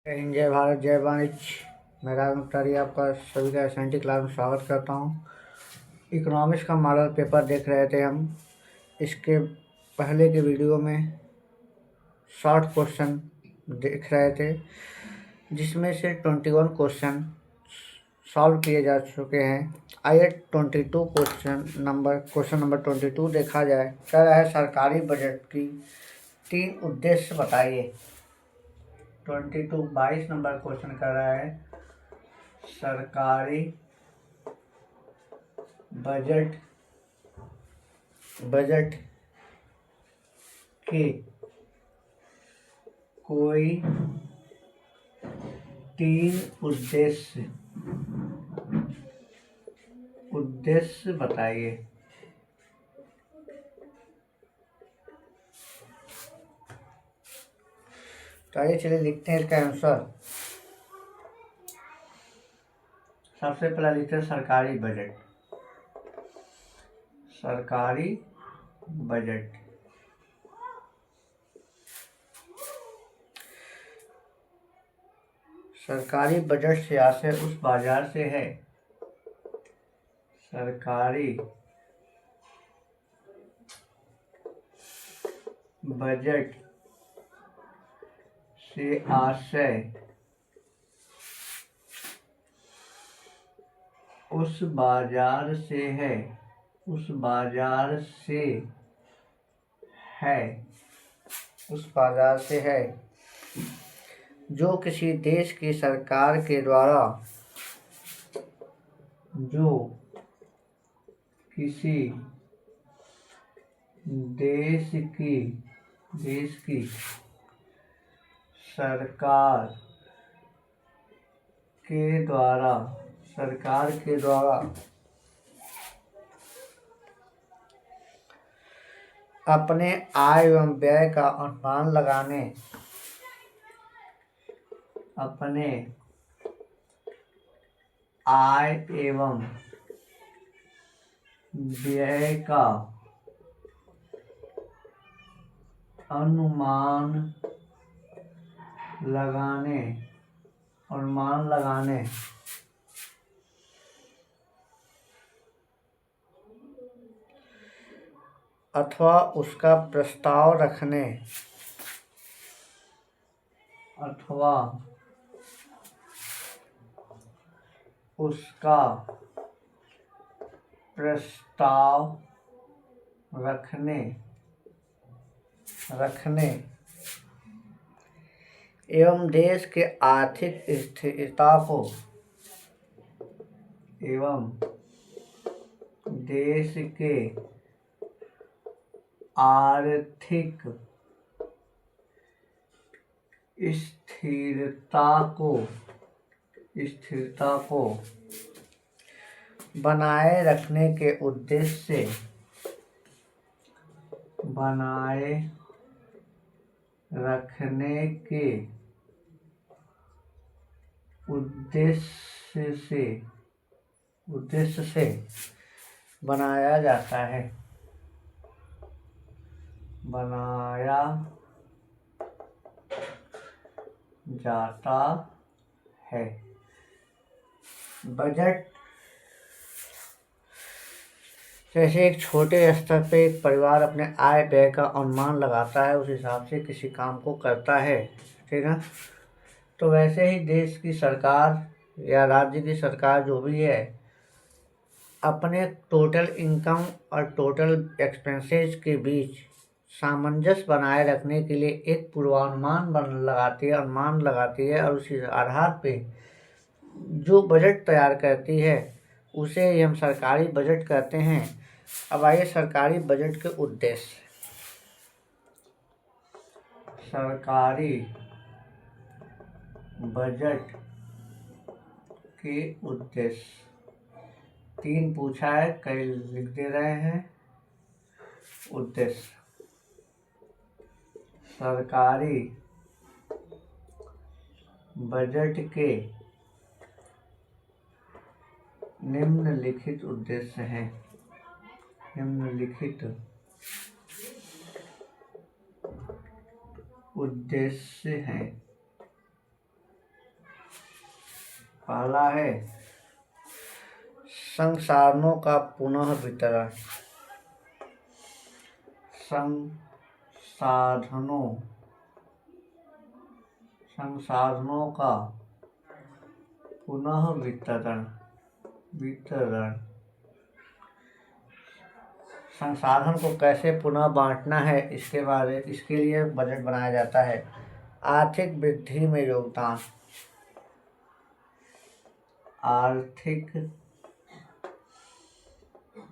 जय हिंद, जय भारत, जय वाणिज्य। मैं राज मुख्तारी आपका सभी का एस.एन.टी क्लास में स्वागत करता हूँ। इकोनॉमिक्स का मॉडल पेपर देख रहे थे हम। इसके पहले के वीडियो में शॉर्ट क्वेश्चन देख रहे थे, जिसमें से 21 क्वेश्चन सॉल्व किए जा चुके हैं। आइए 22 क्वेश्चन नंबर 22 देखा जाए। कह रहा है सरकारी बजट की 3 उद्देश्य बताइए। 22 नंबर क्वेश्चन कर रहा है सरकारी बजट के कोई 3 उद्देश्य बताइए। तो आइए चलिए लिखते हैं इसका आंसर। सबसे पहला लिखते हैं सरकारी बजट। सरकारी बजट से आशय उस बाजार से है। सरकारी बजट से आशय उस बाजार से है जो किसी देश की सरकार के द्वारा अपने आय एवं व्यय का अनुमान लगाने अथवा उसका प्रस्ताव रखने एवं देश के आर्थिक स्थिरता को बनाए रखने के उद्देश्य से बनाया जाता है। बजट जैसे एक छोटे स्तर पे एक परिवार अपने आय व्यय का अनुमान लगाता है, उस हिसाब से किसी काम को करता है, ठीक है। तो वैसे ही देश की सरकार या राज्य की सरकार जो भी है, अपने टोटल इनकम और टोटल एक्सपेंसेस के बीच सामंजस्य बनाए रखने के लिए एक अनुमान लगाती है और उसी आधार पे जो बजट तैयार करती है उसे ही हम सरकारी बजट कहते हैं। अब आइए सरकारी बजट के उद्देश्य। सरकारी बजट के उद्देश्य 3 पूछा है, कई लिख दे रहे हैं। उद्देश्य सरकारी बजट के निम्नलिखित उद्देश्य हैं। पहला है संसाधनों का पुनः वितरण। संसाधनों का पुनः वितरण। संसाधन को कैसे पुनः बांटना है इसके लिए बजट बनाया जाता है। आर्थिक वृद्धि में योगदान। आर्थिक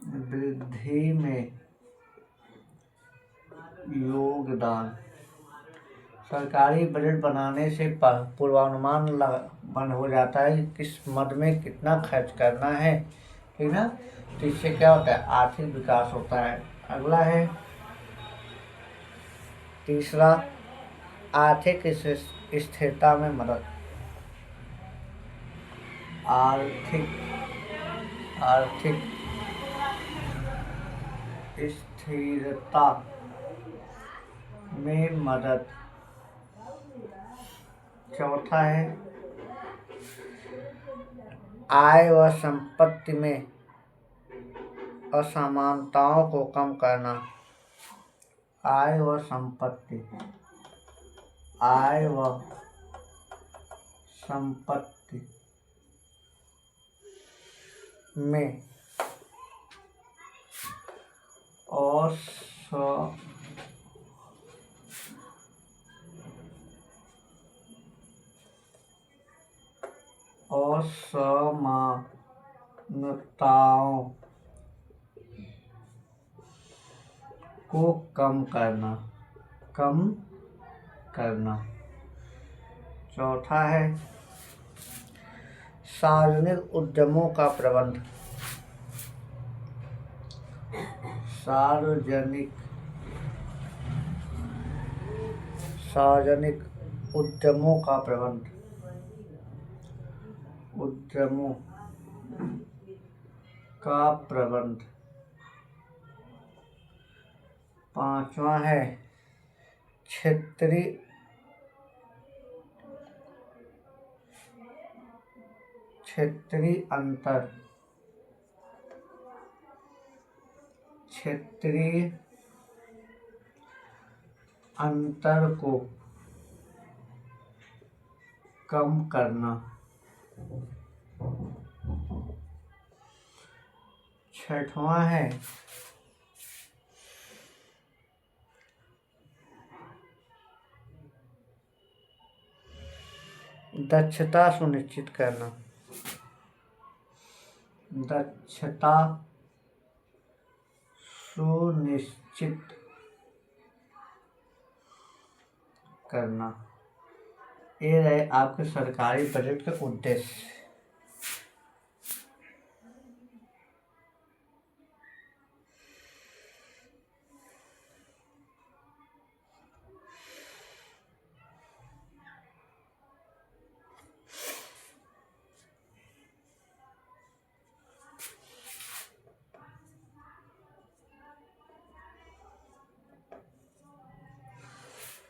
वृद्धि में योगदान। सरकारी बजट बनाने से पूर्वानुमान बन हो जाता है कि किस मद में कितना खर्च करना है, ठीक ना। तो इससे क्या होता है, आर्थिक विकास होता है। अगला है तीसरा, आर्थिक स्थिरता में मदद। आर्थिक स्थिरता में मदद। चौथा है आय व संपत्ति में असमानताओं को कम करना। आय व संपत्ति में असमानताओं को कम करना। चौथा है सार्वजनिक उद्यमों का प्रबंध। सार्वजनिक उद्यमों का प्रबंध। पांचवा है क्षेत्रीय अंतर को कम करना। छठवां है दक्षता सुनिश्चित करना। ये रहे आपके सरकारी बजट के उद्देश्य।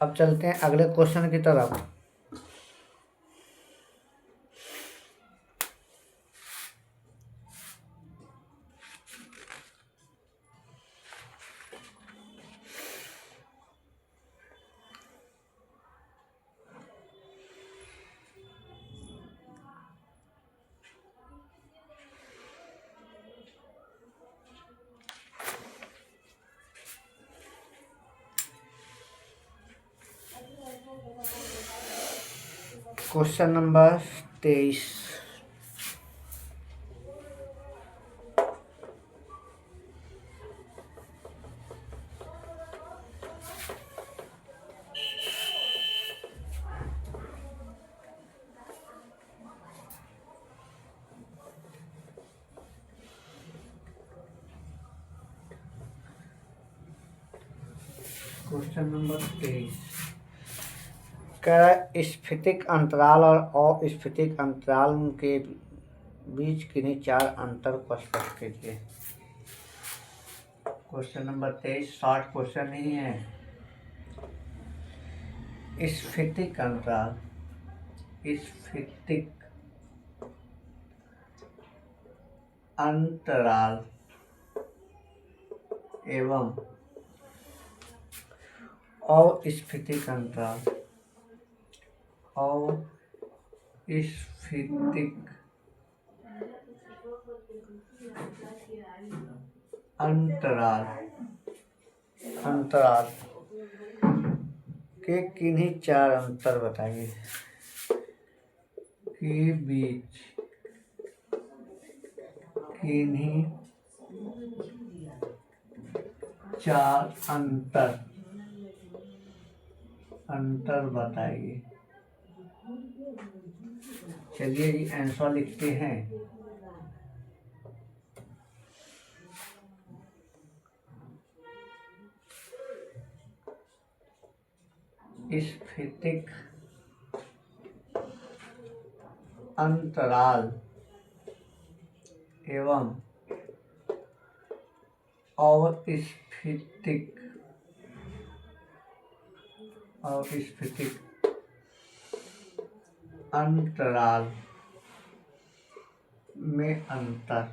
अब चलते हैं अगले क्वेश्चन की तरफ। Question number 23। क्वेश्चन नंबर 23, स्फीतिक अंतराल और अस्फीतिक अंतराल के बीच किन्हीं चार अंतर को स्पष्ट कीजिए। क्वेश्चन नंबर 23 शॉर्ट क्वेश्चन ही है। स्फीतिक अंतराल अंतराल एवं अस्फीतिक अंतराल अस्फीतिक अंतराल के किन्हीं 4 अंतर बताइए के बीच किन्हीं 4 अंतर बताइए। चलिए जी आंसर लिखते हैं। स्फीतिक अंतराल एवं अस्फीतिक अंतराल में अंतर।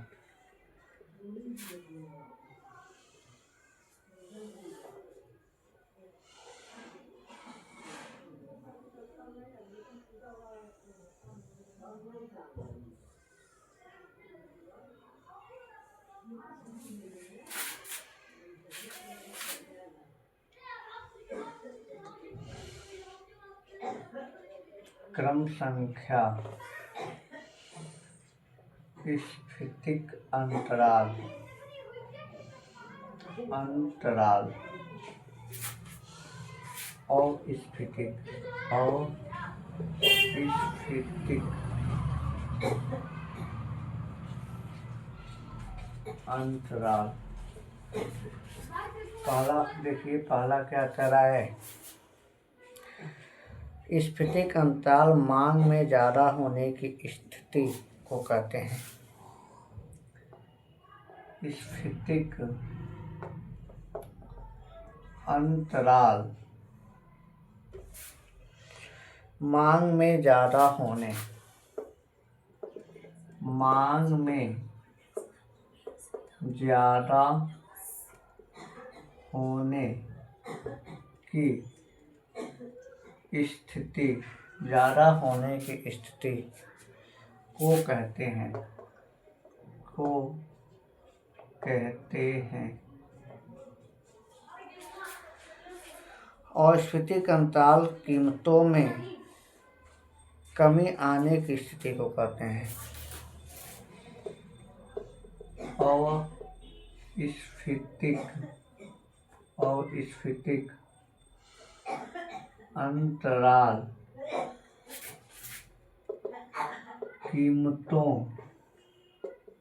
क्रम संख्या स्फीतिक अंतराल और स्फीतिक अंतराल। पहला देखिए, पहला क्या कह रहा है। स्फीतिक अंतराल मांग में ज़्यादा होने की स्थिति को कहते हैं। स्फीतिक अंतराल मांग में ज़्यादा होने की स्थिति को कहते हैं। अस्फीतिक अंतराल कीमतों में कमी आने की स्थिति को कहते हैं। अस्फीतिक अंतराल कीमतों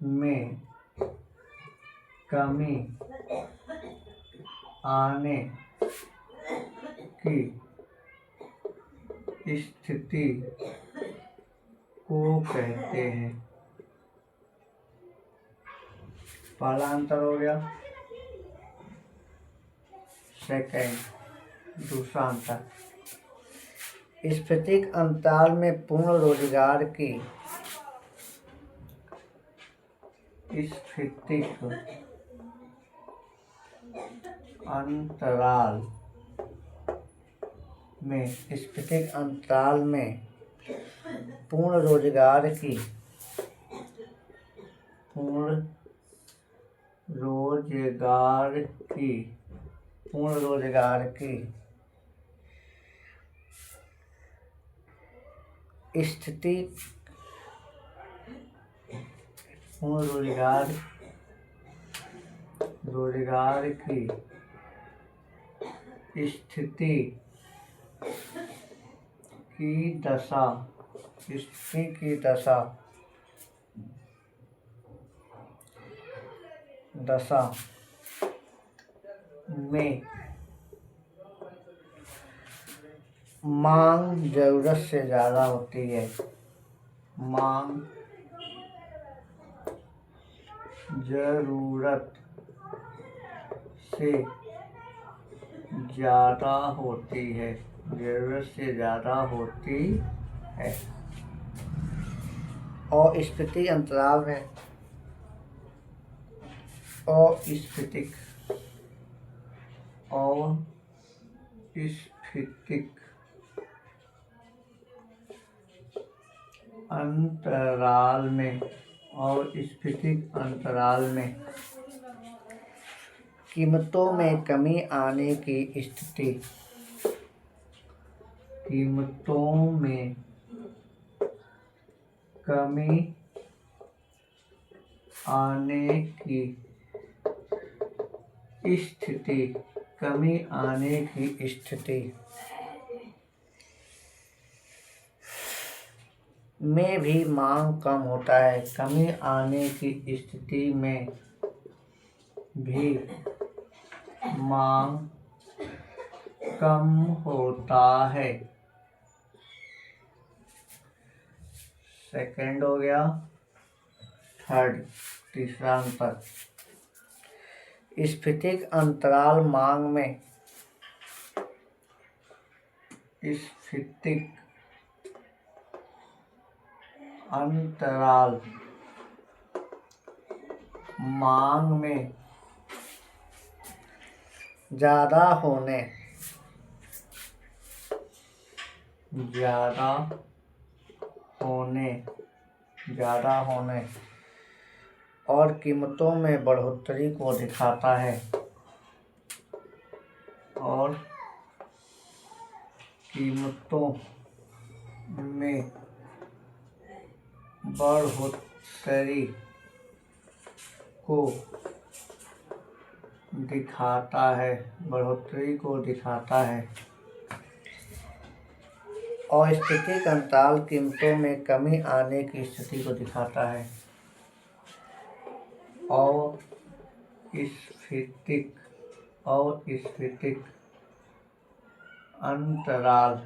में कमी आने की स्थिति को कहते हैं। पहला अंतर हो गया। सेकंड, दूसरा अंतर, स्फीतिक अंतराल में पूर्ण रोजगार की स्फीतिक अंतराल में पूर्ण रोजगार की स्थिति की दशा में मांग जरूरत से ज़्यादा होती है। जरूरत से ज़्यादा होती है। और स्फीतिक अंतराल में अस्फीतिक अंतराल में कीमतों में कमी आने की स्थिति। कीमतों में कमी आने की स्थिति में भी मांग कम होता है। कमी आने की स्थिति में भी मांग कम होता है। सेकंड हो गया। थर्ड, तीसरा अंतर, स्फीतिक अंतराल मांग में ज़्यादा होने और कीमतों में बढ़ोतरी को दिखाता है। बढ़ोतरी को दिखाता है। अस्फीतिक अंतराल कीमतों में कमी आने की स्थिति को दिखाता है। अस्फीतिक अंतराल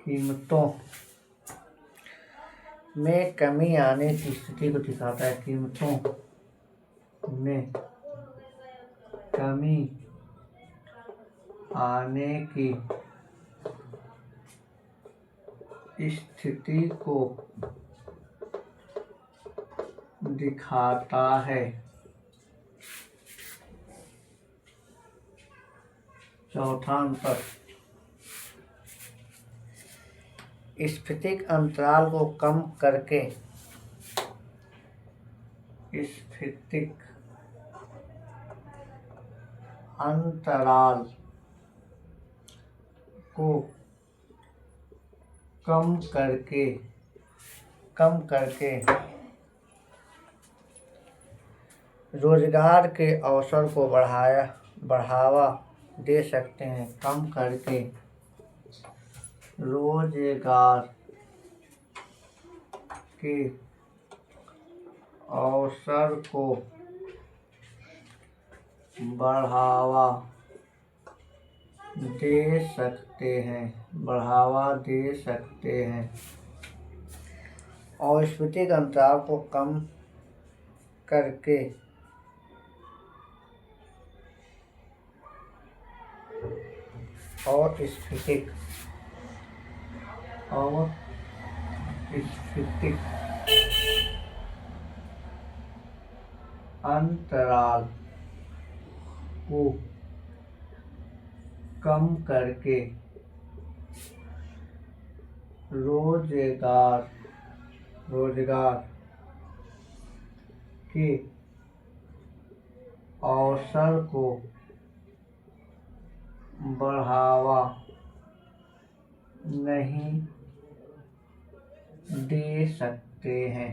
कीमतों में कमी आने की स्थिति को दिखाता है। कीमतों में कमी आने की स्थिति को दिखाता है। चौथा अंतर, स्फीतिक अंतराल को कम करके रोजगार के अवसर को बढ़ावा दे सकते हैं। कम करके रोजगार के अवसर को बढ़ावा दे सकते हैं। अस्फीतिक अंतराल को कम करके अस्फीतिक अंतराल को कम करके रोजगार के अवसर को बढ़ावा नहीं दे सकते हैं।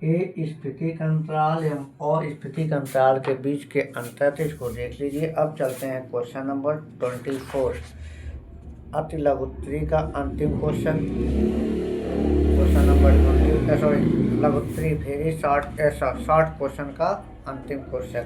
ये स्फीतिक अंतराल एवं अस्फीतिक अंतराल के बीच के अंतर थे, इसको देख लीजिए। अब चलते हैं क्वेश्चन नंबर 24, अति लघुत्तरी का अंतिम क्वेश्चन। क्वेश्चन नंबर 20, लघुत्तरी वेरी शॉर्ट क्वेश्चन का अंतिम क्वेश्चन।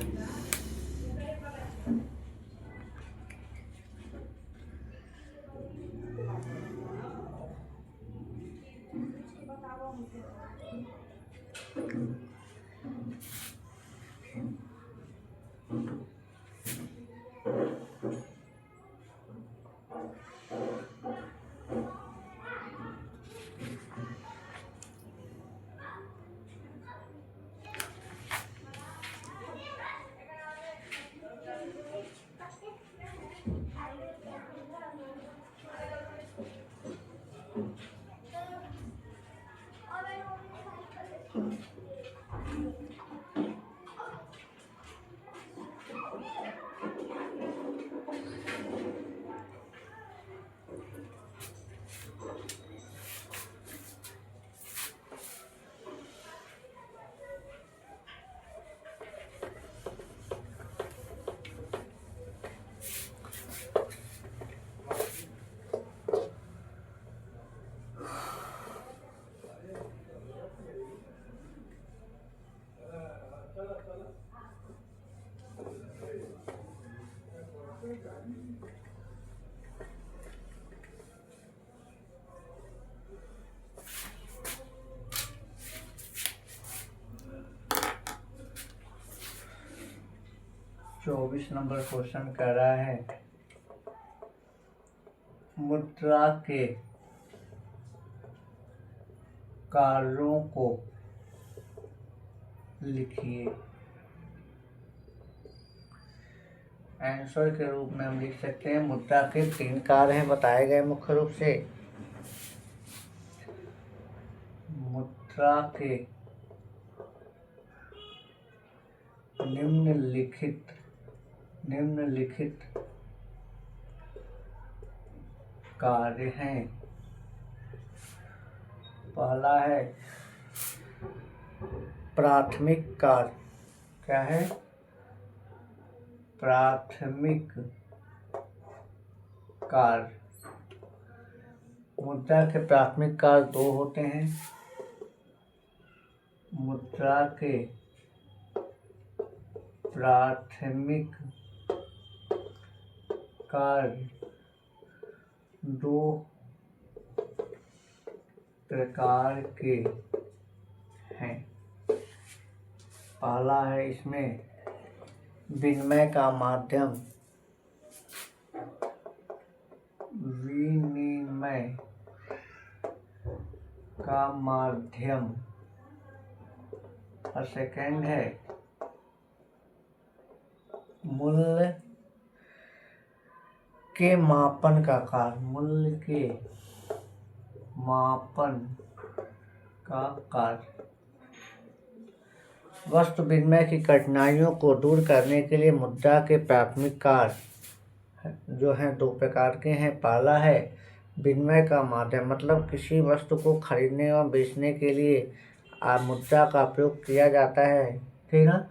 24 नंबर क्वेश्चन कह रहा है मुद्रा के कार्यों को लिखिए। आंसर के रूप में हम लिख सकते हैं मुद्रा के 3 कार्य हैं बताए गए मुख्य रूप से। मुद्रा के निम्नलिखित कार्य हैं। पहला है प्राथमिक कार्य। क्या है? प्राथमिक कार्य। मुद्रा के प्राथमिक कार्य 2 होते हैं। मुद्रा के प्राथमिक कार्य 2 प्रकार के हैं। पहला है इसमें विनिमय का माध्यम। विनिमय का माध्यम। और सेकंड है मूल्य के मापन का कार्य। मूल्य के मापन का कार्य। वस्तु विनिमय की कठिनाइयों को दूर करने के लिए मुद्रा के प्राथमिक कार्य जो हैं 2 प्रकार के हैं। पहला है विनिमय का माध्यम, मतलब किसी वस्तु को खरीदने और बेचने के लिए मुद्रा का प्रयोग किया जाता है, ठीक है।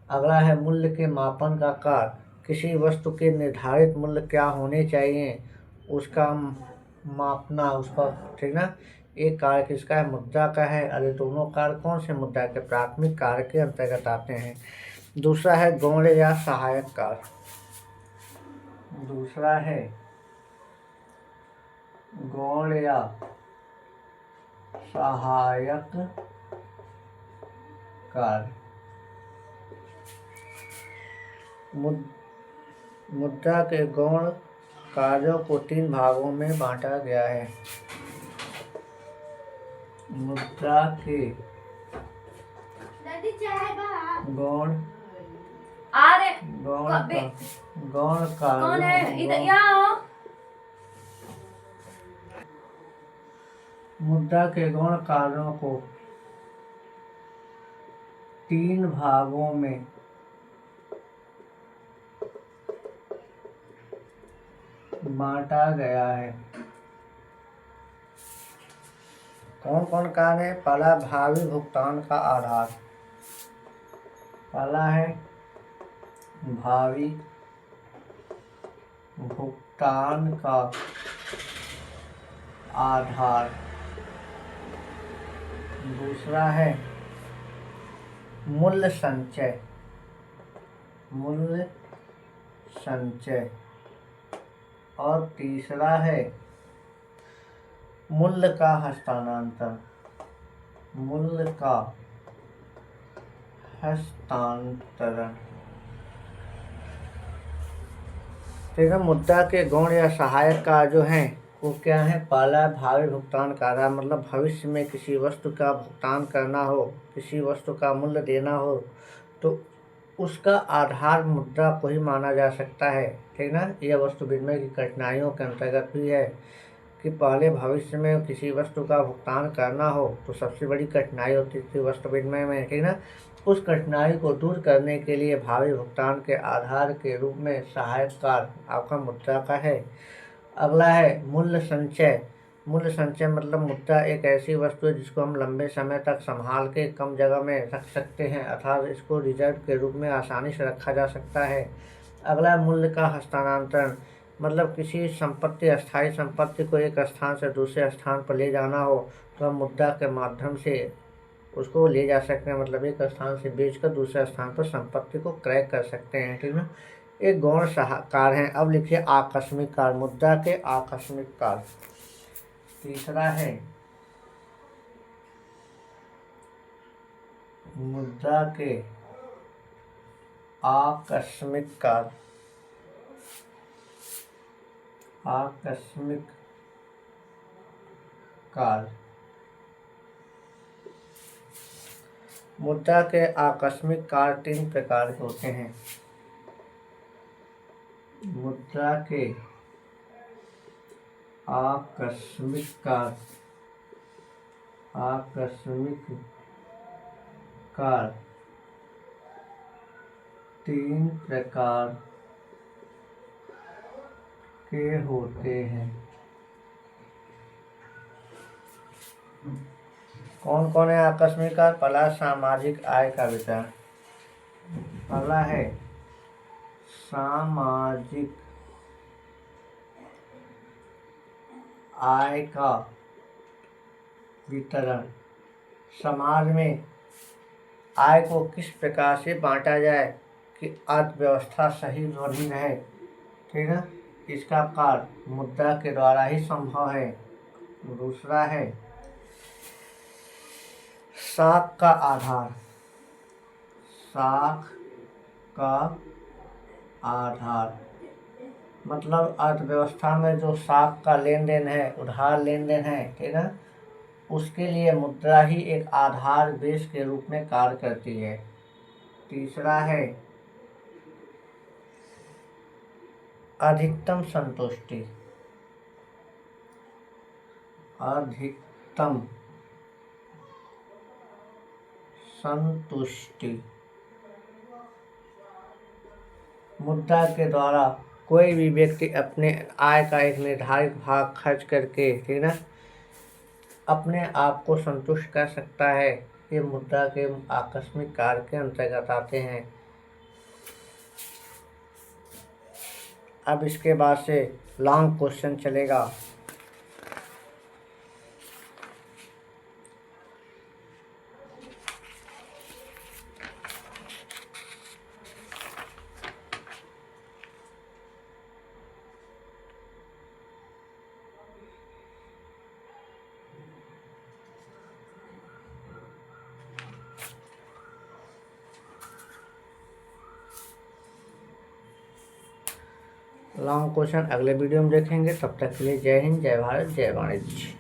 अगला है मूल्य के मापन का कार्य। किसी वस्तु के निर्धारित मूल्य क्या होने चाहिए उसका मापना, उसका, ठीक ना। एक कार्य किसका है? मुद्रा का है। अरे दोनों कार्य कौन से? मुद्रा के प्राथमिक कार्य के अंतर्गत आते हैं। दूसरा है गौण या सहायक कार्य। दूसरा है गौण या सहायक कार्य। मुद्रा के गौण कार्यों को 3 भागों में बांटा गया है। मुद्रा के गौण मुद्रा के गौण कार्यों को 3 भागों में बांटा गया है। कौन कौन कार्य है? पहला भावी भुगतान का आधार। पहला है भावी भुगतान का आधार। दूसरा है मूल्य संचय। मूल्य संचय। और तीसरा है मूल्य का हस्तांतरण। मूल्य का हस्तांतरण। ठीक है। मुद्रा के गौण या सहायक कार्य जो हैं वो क्या है? पहला भावी भुगतान कार्य, मतलब भविष्य में किसी वस्तु का भुगतान करना हो, किसी वस्तु का मूल्य देना हो तो उसका आधार मुद्रा को ही माना जा सकता है, ठीक ना। यह वस्तु विनिमय की कठिनाइयों के अंतर्गत भी है कि पहले भविष्य में किसी वस्तु का भुगतान करना हो तो सबसे बड़ी कठिनाई होती थी वस्तु विनिमय में, ठीक ना। उस कठिनाई को दूर करने के लिए भावी भुगतान के आधार के रूप में सहायक कार्य आपका मुद्रा का है। अगला है मूल्य संचय। मूल्य संचय मतलब मुद्रा एक ऐसी वस्तु है जिसको हम लंबे समय तक संभाल के कम जगह में रख सकते हैं, अर्थात इसको रिजर्व के रूप में आसानी से रखा जा सकता है। अगला है मूल्य का हस्तांतरण, मतलब किसी संपत्ति, अस्थायी संपत्ति को एक स्थान से दूसरे स्थान पर ले जाना हो तो हम मुद्रा के माध्यम से उसको ले जा सकते हैं, मतलब एक स्थान से बेचकर दूसरे स्थान पर संपत्ति को क्रय कर सकते हैं, ठीक ना। एक गौण कार्य है। अब लिखिए आकस्मिक कार्य। मुद्रा के आकस्मिक कार्य। तीसरा है मुद्रा के आकस्मिक काल, आकस्मिक काल। मुद्रा के आकस्मिक काल 3 प्रकार के होते हैं। मुद्रा के आकस्मिक काल, आकस्मिक काल 3 प्रकार के होते हैं। कौन कौन है आकस्मिक काल? पहला सामाजिक आय का वितरण, पहला है सामाजिक आय का वितरण। समाज में आय को किस प्रकार से बांटा जाए कि अर्थव्यवस्था सही बनी रहे, ठीक है, इसका कार्य मुद्रा के द्वारा ही संभव है। दूसरा है साख का आधार, साख का आधार मतलब अर्थव्यवस्था में जो साख का लेन देन है, उधार लेन देन है, ठीक है, उसके लिए मुद्रा ही एक आधार बेस के रूप में कार्य करती है। तीसरा है अधिकतम संतुष्टि, अधिकतम संतुष्टि मुद्रा के द्वारा कोई भी व्यक्ति अपने आय का एक निर्धारित भाग खर्च करके, ठीक है, अपने आप को संतुष्ट कर सकता है। ये मुद्रा के आकस्मिक कार्य के अंतर्गत आते हैं। अब इसके बाद से लॉन्ग क्वेश्चन चलेगा। लॉन्ग क्वेश्चन अगले वीडियो में देखेंगे। तब तक के लिए जय हिंद, जय भारत, जय वाणिज्य।